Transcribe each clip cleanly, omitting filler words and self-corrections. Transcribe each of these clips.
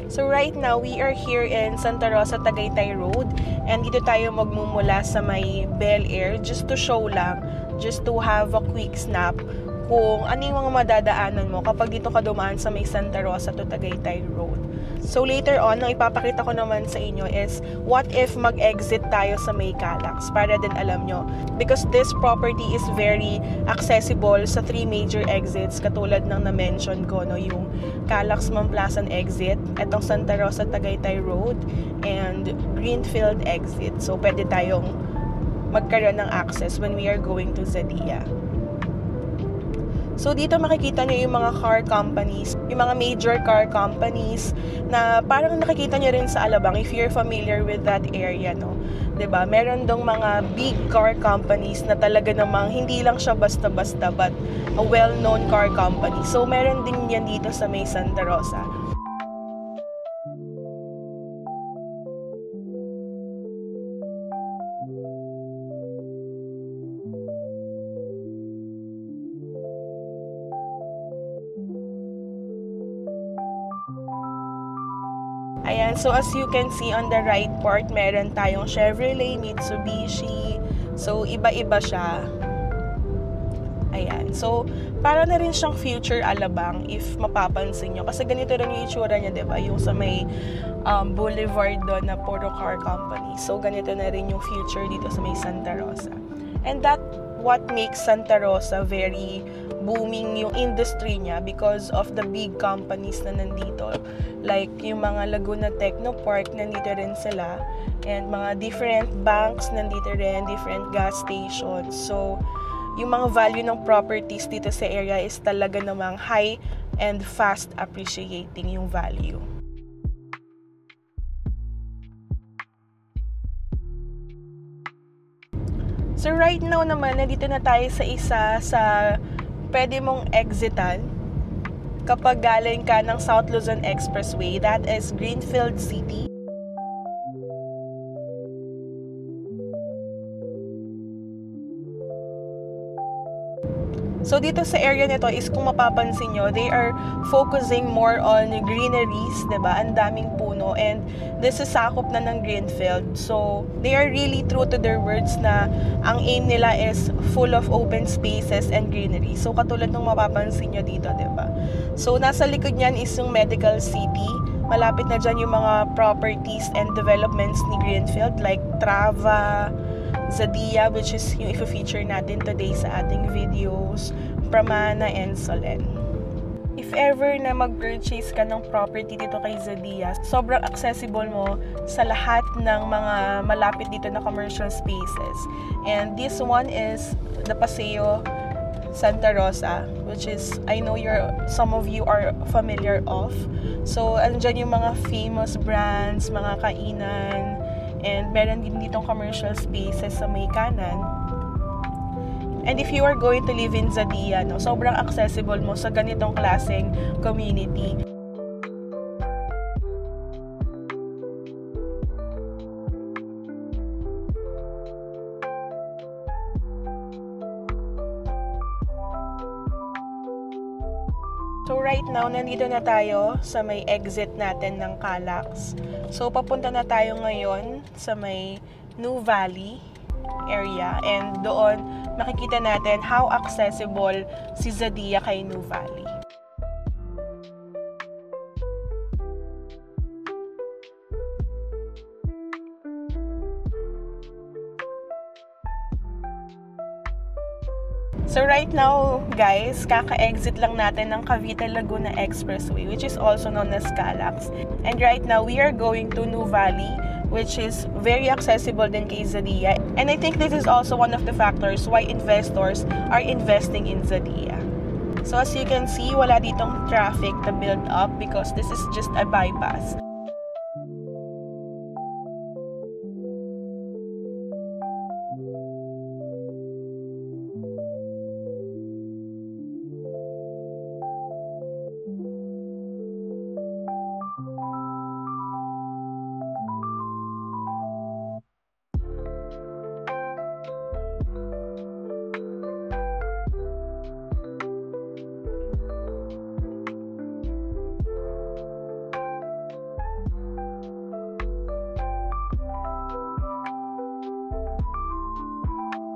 So right now, we are here in Santa Rosa, Tagaytay Road. And dito tayo magmumula sa may Bel Air just to show lang, just to have a quick snap kung ano yung mga madadaanan mo kapag dito ka dumaan sa may Santa Rosa to Tagaytay Road. So later on, ang ipapakita ko naman sa inyo is what if mag-exit tayo sa may Calax para din alam nyo. Because this property is very accessible sa 3 major exits katulad ng na-mention ko, no, yung Calax Mamplasan exit, etong Santa Rosa Tagaytay Road, and Greenfield exit. So pwede tayong magkaroon ng access when we are going to Zadia. So dito makikita nyo yung mga car companies, yung mga major car companies na parang nakikita nyo rin sa Alabang if you're familiar with that area, no? 'Di ba? Meron dong mga big car companies na talaga namang hindi lang siya basta-basta but a well-known car company. So meron din yan dito sa may Santa Rosa. Ayan, so as you can see on the right part, meron tayong Chevrolet, Mitsubishi. So, iba-iba siya. Ayan. So, para na rin siyang future Alabang if mapapansin nyo. Kasi ganito rin yung itsura niya, diba? Yung sa may boulevard doon na puro car company. So, ganito na rin yung future dito sa may Santa Rosa. And that what makes Santa Rosa very booming yung industry niya because of the big companies na nandito. Like yung mga Laguna Techno Park, nandito rin sila. And mga different banks, nandito rin, different gas stations. So, yung mga value ng properties dito sa area is talaga namang high and fast appreciating yung value. So right now naman, nandito na tayo sa isa sa pwede mong exitan kapag galing ka ng South Luzon Expressway. That is Greenfield City. So dito sa area nito is kung mapapansin nyo, they are focusing more on greeneries, diba? Ang daming puno, and this is sakop na ng Greenfield. So they are really true to their words na ang aim nila is full of open spaces and greenery. So katulad ng mapapansin nyo dito, diba? So nasa likod niyan is yung Medical City. Malapit na dyan yung mga properties and developments ni Greenfield like Trava, Zadia, which is yung i-feature natin today sa ating videos, Pramana, and Solen. If ever na mag-purchase ka ng property dito kay Zadia, sobrang accessible mo sa lahat ng mga malapit dito na commercial spaces. And this one is the Paseo Santa Rosa, which is, I know some of you are familiar of. So, andyan yung mga famous brands, mga kainan, and meron din ditong commercial spaces sa may kanan. And if you are going to live in Zadia, no, sobrang accessible mo sa ganitong klaseng community. So right now, nandito na tayo sa may exit natin ng Calax. So papunta na tayo ngayon sa may New Valley area, and doon makikita natin how accessible si Zadia kay New Valley. So right now, guys, kaka-exit lang natin ng Cavite Laguna Expressway, which is also known as Calax. And right now, we are going to New Valley, which is very accessible din kay Zadia. And I think this is also one of the factors why investors are investing in Zadia. So as you can see, wala ditong traffic to build up because this is just a bypass.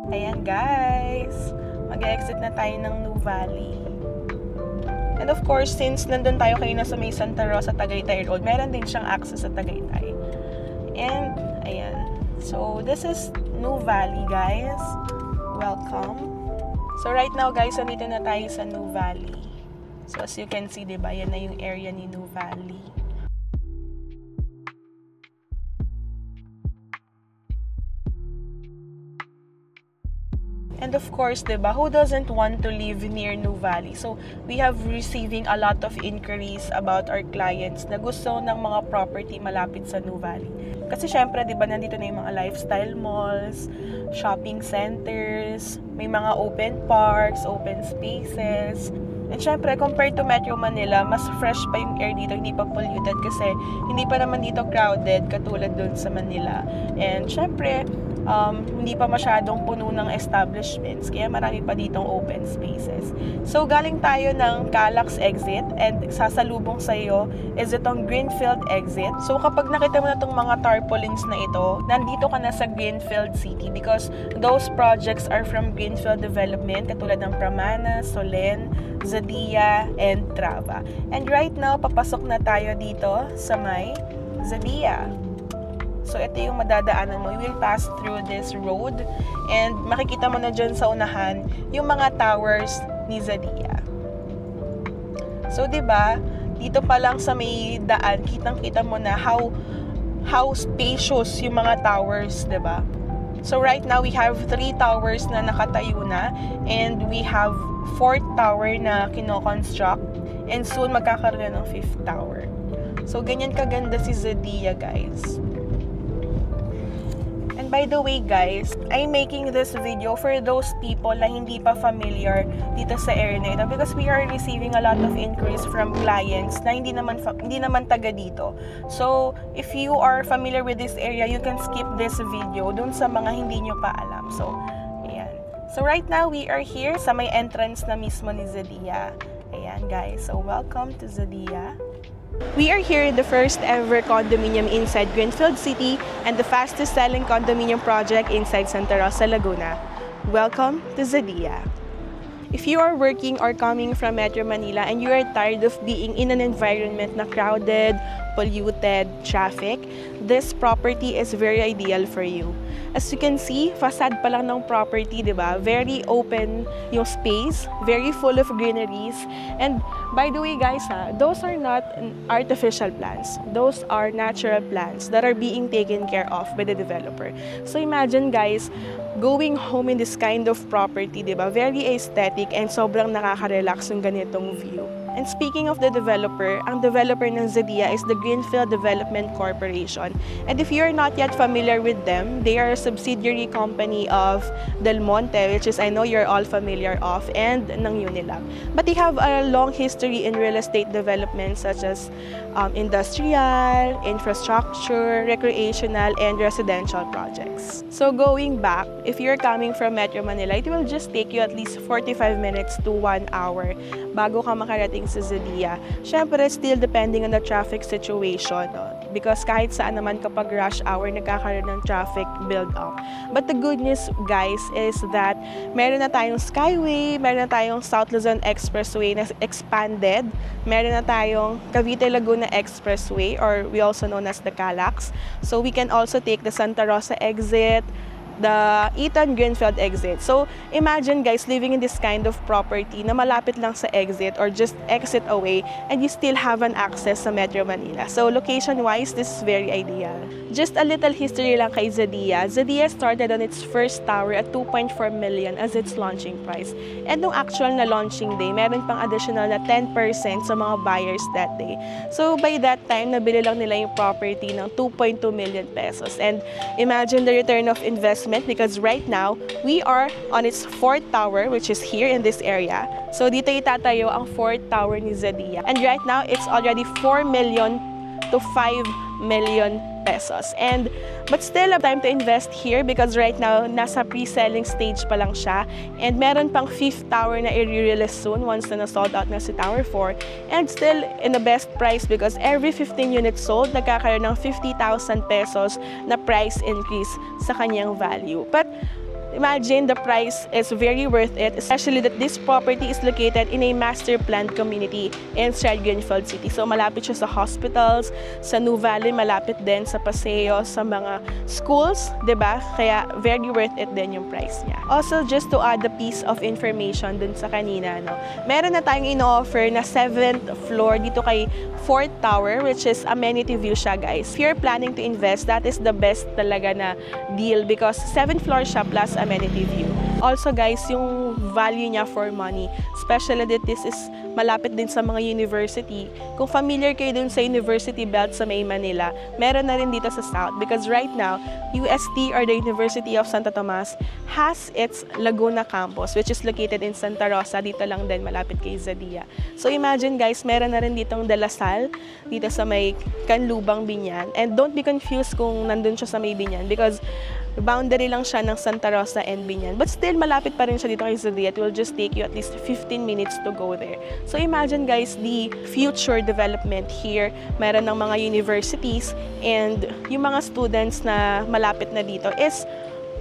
Ayan guys, mag-exit na tayo ng New Valley. And of course, since nandun tayo kayo na sa may Santa Rosa, Tagaytay Road, meron din siyang access sa Tagaytay. And, ayan. So, this is New Valley, guys. Welcome. So, right now, guys, nandito na tayo sa New Valley. So, as you can see, diba, yan na yung area ni New Valley. And of course, diba, who doesn't want to live near New Valley? So, we have receiving a lot of inquiries about our clients na gusto ng mga property malapit sa New Valley. Kasi syempre, diba, nandito na yung mga lifestyle malls, shopping centers, may mga open parks, open spaces. And syempre, compared to Metro Manila, mas fresh pa yung air dito, hindi pa polluted kasi hindi pa naman dito crowded katulad dun sa Manila. And syempre, hindi pa masyadong puno ng establishments, kaya marami pa ditong open spaces. So, galing tayo ng Calax exit and sasalubong sa iyo is itong Greenfield exit. So, kapag nakita mo na itong mga tarpaulins na ito, nandito ka na sa Greenfield City because those projects are from Greenfield Development, katulad ng Pramana, Solen, Zadia, and Trava. And right now, papasok na tayo dito sa may Zadia. So, ito yung madadaanan mo. You will pass through this road and makikita mo na dyan sa unahan yung mga towers ni Zadia. So, diba, dito pa lang sa may daan, kitang-kita mo na how spacious yung mga towers, diba? So, right now, we have 3 towers na nakatayo na and we have 4th tower na kino-construct and soon magkakaroon ng 5th tower. So, ganyan kaganda si Zadia, guys. And by the way, guys, I'm making this video for those people na hindi pa familiar dito sa area na ito because we are receiving a lot of inquiries from clients na hindi naman taga dito. So, if you are familiar with this area, you can skip this video dun sa mga hindi nyo pa alam. So, ayan. So, right now, we are here sa may entrance na mismo ni Zadia. Ayan, guys. So, welcome to Zadia. We are here in the first ever condominium inside Greenfield City and the fastest selling condominium project inside Santa Rosa, Laguna. Welcome to Zadia. If you are working or coming from Metro Manila and you are tired of being in an environment na crowded, polluted, traffic, this property is very ideal for you. As you can see, facade pa lang ng property, diba? Very open yung space, very full of greeneries. And by the way, guys, those are not artificial plants. Those are natural plants that are being taken care of by the developer. So imagine, guys, going home in this kind of property, diba? Very aesthetic and sobrang nakaka-relax yung ganitong view. And speaking of the developer, ang developer ng Zadia is the Greenfield Development Corporation. And if you're not yet familiar with them, they are a subsidiary company of Del Monte, which is I know you're all familiar of, and ng Unilab. But they have a long history in real estate development such as industrial, infrastructure, recreational, and residential projects. So going back, if you're coming from Metro Manila, it will just take you at least 45 minutes to 1 hour bago ka makarating sa Zadia. Syempre, still depending on the traffic situation, no? Because kahit saan naman kapag rush hour, nagkakaroon ng traffic build-up. But the good news, guys, is that meron na tayong Skyway, meron na tayong South Luzon Expressway na expanded, meron na tayong Cavite-Laguna Expressway, or we also known as the Calax. So we can also take the Santa Rosa exit, the Eaton Greenfield exit. So, imagine guys living in this kind of property na malapit lang sa exit or just exit away and you still have an access sa Metro Manila. So, location-wise, this is very ideal. Just a little history lang kay Zadia. Zadia started on its first tower at 2.4 million as its launching price. And nung actual na launching day, meron pang additional na 10% sa mga buyers that day. So, by that time, nabili lang nila yung property ng 2.2 million pesos. And imagine the return of investment because right now, we are on its 4th tower, which is here in this area. So, dito itatayo ang 4th tower ni Zadia. And right now, it's already 4 million to 5 million pesos. But still, time to invest here because right now, nasa pre-selling stage pa lang siya. And meron pang 5th tower na i-release soon once na na-sold out na si Tower 4. And still, in the best price because every 15 units sold, nagkakaroon ng 50,000 pesos na price increase sa kanyang value. But imagine the price is very worth it, especially that this property is located in a master planned community inside Greenfield City. So malapit siya sa hospitals, sa New Valley, malapit din sa Paseo, sa mga schools, 'di ba? Kaya very worth it din yung price niya. Also, just to add a piece of information dun sa kanina, no, meron na tayong ino-offer na 7th floor dito kay 4th Tower, which is amenity view siya, guys. If you're planning to invest, that is the best talaga na deal because 7th floor siya plus amenity view. Also, guys, yung value niya for money, especially that this is malapit din sa mga university. Kung familiar kayo dun sa University Belt sa May Manila, meron na rin dito sa South because right now, UST or the University of Santo Tomas has its Laguna campus, which is located in Santa Rosa, dito lang din malapit kay Zadia. So imagine, guys, meron na rin ditong De La Salle dito sa may Canlubang, Binyan. And don't be confused kung nandun siya sa may Binyan because boundary lang siya ng Santa Rosa and Binyan. But still, malapit pa rin siya dito kay Zadia. It will just take you at least 15 minutes to go there. So imagine, guys, the future development here. Meron ng mga universities and yung mga students na malapit na dito is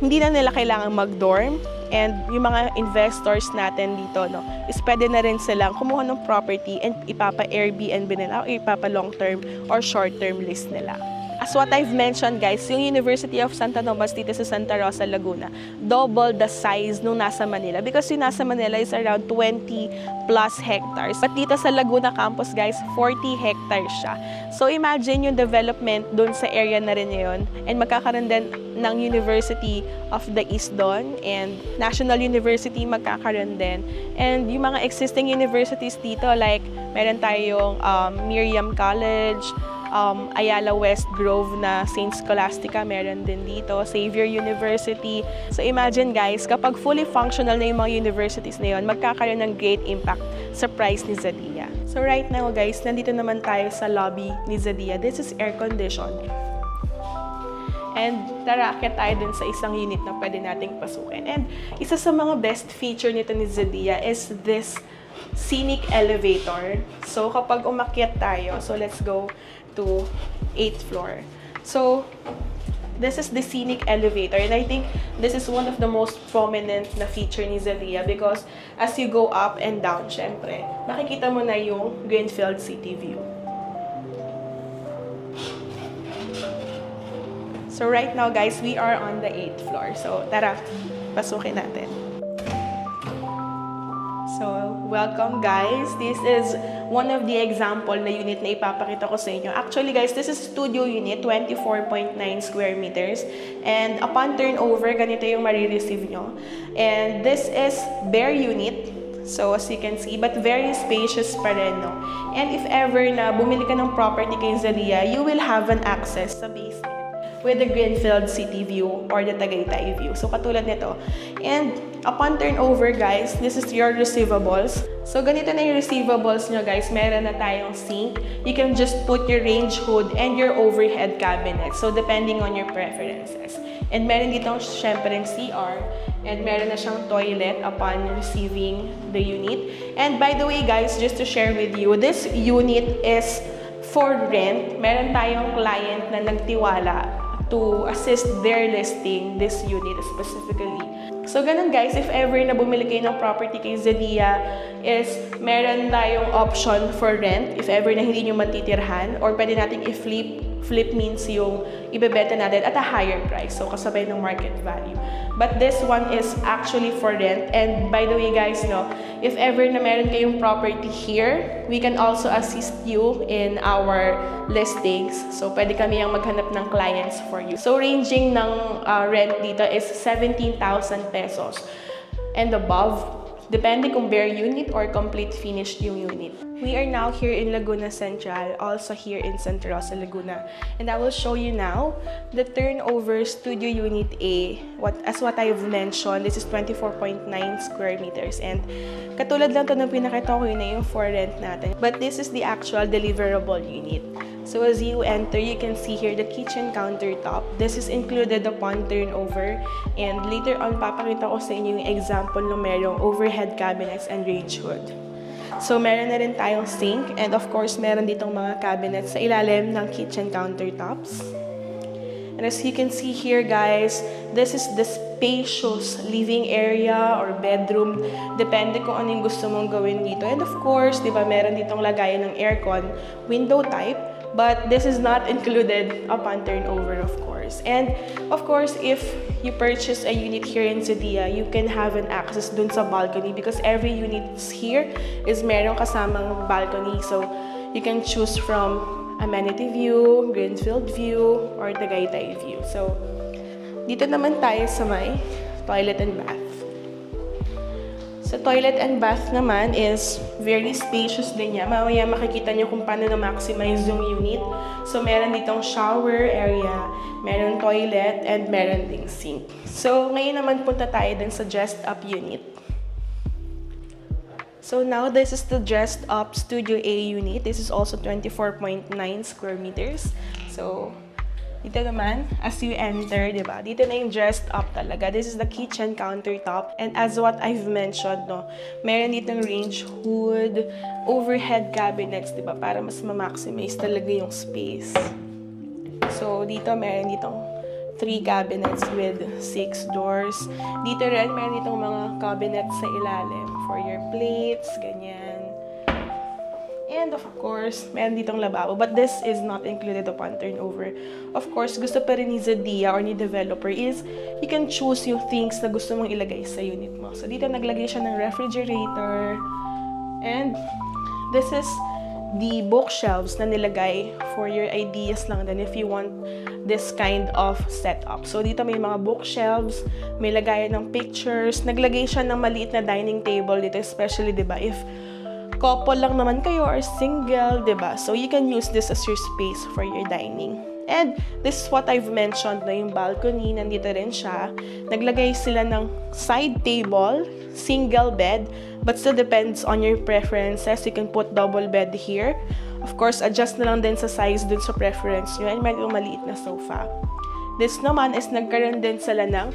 hindi na nila kailangan mag-dorm. And yung mga investors natin dito, no, is pwede na rin silang kumuha ng property and ipapa-Airbnb nila o ipapa-long-term or short-term lease nila. As what I've mentioned, guys, yung University of Santa Tomas dito sa Santa Rosa, Laguna, double the size nung nasa Manila because yung nasa Manila is around 20 plus hectares. But dito sa Laguna campus, guys, 40 hectares siya. So imagine yung development dun sa area na rin yun and magkakaroon din ng University of the East doon and National University magkakaroon din. And yung mga existing universities dito, like meron tayong Miriam College, Ayala West Grove na St. Scholastica, meron din dito, Xavier University. So imagine, guys, kapag fully functional na yung mga universities na yun, magkakaroon ng great impact sa price ni Zadia. So right now, guys, nandito naman tayo sa lobby ni Zadia. This is air-conditioned. And tara, akit tayo dun sa isang unit na pwede nating pasukin. And isa sa mga best feature nito ni Zadia is this scenic elevator. So kapag umakyat tayo, so let's go to 8th floor. So this is the scenic elevator and I think this is one of the most prominent na feature ni Zadia because as you go up and down, syempre, makikita mo na yung Greenfield City view. So right now, guys, we are on the 8th floor. So tara, pasukin natin. So, welcome, guys. This is one of the example na unit na ipapakita ko sa inyo. Actually, guys, this is studio unit, 24.9 square meters. And upon turnover, ganito yung marireceive nyo. And this is bare unit. So, as you can see, but very spacious pa rin, no? And if ever na bumili ka ng property kay Zadia, you will have an access sa basement with the Greenfield City view or the Tagaytay view. So, katulad nito. And upon turnover, guys, this is your receivables. So, ganito na yung receivables nyo, guys. Meron na tayong sink. You can just put your range hood and your overhead cabinet. So, depending on your preferences. And meron dito, syempre, CR. And meron na siyang toilet upon receiving the unit. And by the way, guys, just to share with you, this unit is for rent. Meron tayong client na nagtiwala to assist their listing this unit specifically. So, ganun, guys, if ever na bumili kayo ng property kay Zadia, is meron tayong option for rent if ever na hindi nyo matitirhan or pwede nating i-flip. Flip means yung ibebenta natin at a higher price. So, kasabay ng market value. But this one is actually for rent. And by the way, guys, no, if ever na meron kayong property here, we can also assist you in our listings. So, pwede kami yung maghanap ng clients for you. So, ranging ng rent dito is 17,000 pesos and above. Depende kung bare unit or complete finished yung unit. We are now here in Laguna Central, also here in Santa Rosa, Laguna. And I will show you now the turnover studio unit A. As what I've mentioned, this is 24.9 square meters. And katulad lang to ng pinakita ko yun na yung for rent natin. But this is the actual deliverable unit. So as you enter, you can see here the kitchen countertop. This is included upon turnover. And later on, papakita ko sa inyo yung example na merong overhead cabinets and range hood. So meron na rin tayong sink. And of course, meron ditong mga cabinets sa ilalim ng kitchen countertops. And as you can see here, guys, this is the spacious living area or bedroom. Depende kung anong gusto mong gawin dito. And of course, di ba, meron ditong lagayan ng aircon, window type. But this is not included upon turnover, of course. And of course, if you purchase a unit here in Zedia, you can have an access dun sa balcony because every unit here is meron kasamang balcony. So you can choose from amenity view, Greenfield view, or Tagaytay view. So dito naman tayo sa may toilet and bath. Sa toilet and bath naman is very spacious din niya. Mamaya makikita niyo kung paano na-maximize yung unit. So, meron ditong shower area, meron toilet, and meron ding sink. So, ngayon naman punta tayo din sa dressed up unit. So, now this is the dressed up Studio A unit. This is also 24.9 square meters. So, dito naman, as you enter, di ba? Dito na yung dressed up talaga. This is the kitchen countertop. And as what I've mentioned, no, meron ditong range hood, overhead cabinets, di ba? Para mas ma-maximize talaga yung space. So, dito meron ditong 3 cabinets with 6 doors. Dito rin, meron ditong mga cabinets sa ilalim for your plates, ganyan. And of course, meron ditong lababo. But this is not included upon turnover. Of course, gusto pa rin ni Zedia or ni developer is you can choose yung things na gusto mong ilagay sa unit mo. So, dito naglagay siya ng refrigerator. And this is the bookshelves na nilagay for your ideas lang then if you want this kind of setup. So, dito may mga bookshelves, may lagayan ng pictures. Naglagay siya ng maliit na dining table dito, especially, di ba, if couple lang naman kayo or single, diba? So, you can use this as your space for your dining. And this is what I've mentioned na yung balcony, nandito rin siya. Naglagay sila ng side table, single bed, but still depends on your preferences. You can put double bed here. Of course, adjust na lang din sa size dun sa preference nyo. And meron maliit na sofa. This naman is nagkaroon din sila ng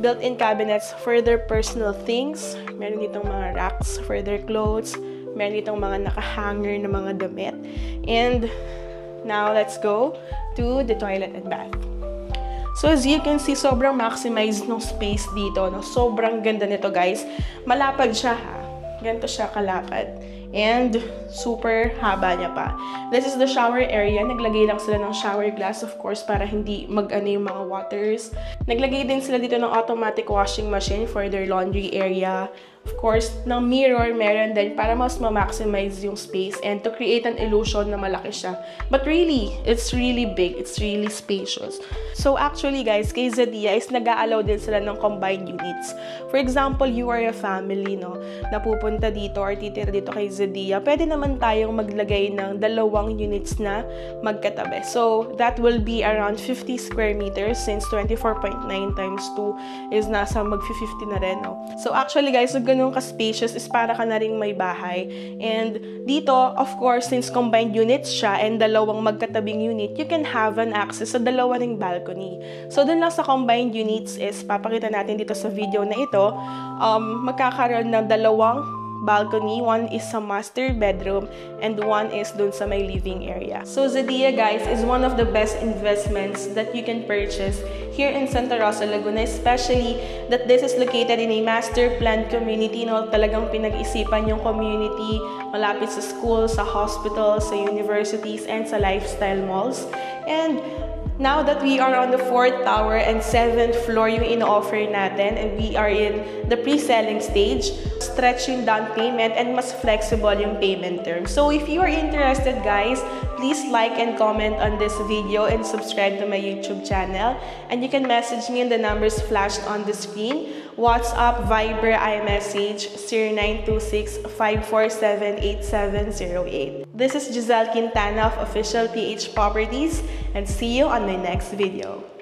built-in cabinets for their personal things. Meron ditong mga racks for their clothes. Meron ditong mga naka-hanger na mga damit. And now, let's go to the toilet and bath. So, as you can see, sobrang maximized ng space dito. No? Sobrang ganda nito, guys. Malapad siya, ha? Ganito siya kalapad. And super haba niya pa. This is the shower area. Naglagay lang sila ng shower glass, of course, para hindi mag-ano yung mga waters. Naglagay din sila dito ng automatic washing machine for their laundry area. Of course, ng mirror meron din para mas ma-maximize yung space and to create an illusion na malaki siya. But really, it's really big. It's really spacious. So actually guys, kay Zedia is nag-a-allow din sila ng combined units. For example, you are a family, no, na pupunta dito or titira dito kay Zedia, pwede naman tayong maglagay ng 2 units na magkatabi. So that will be around 50 square meters since 24.9 times 2 is nasa mag-50 na rin, no. So actually guys, ganun ka-spacious is para ka na ring may bahay. And dito, of course, since combined units siya and 2 magkatabing unit, you can have an access sa 2 ring balcony. So, dun lang sa combined units is, papakita natin dito sa video na ito, magkakaroon ng 2 balcony. One is sa master bedroom and one is dun sa may living area. So, Zedia, guys, is one of the best investments that you can purchase here in Santa Rosa, Laguna, especially that this is located in a master planned community. No? Talagang pinag-isipan yung community malapit sa schools, sa hospitals, sa universities, and sa lifestyle malls. And now that we are on the 4th tower and 7th floor yung in-offer natin and we are in the pre-selling stage, stretch yung down payment and mas flexible yung payment term. So if you are interested, guys, please like and comment on this video and subscribe to my YouTube channel. And you can message me on the numbers flashed on the screen. WhatsApp, Viber, iMessage 0926-547-8708. This is Giselle Quintana of Official PH Properties and see you on my next video.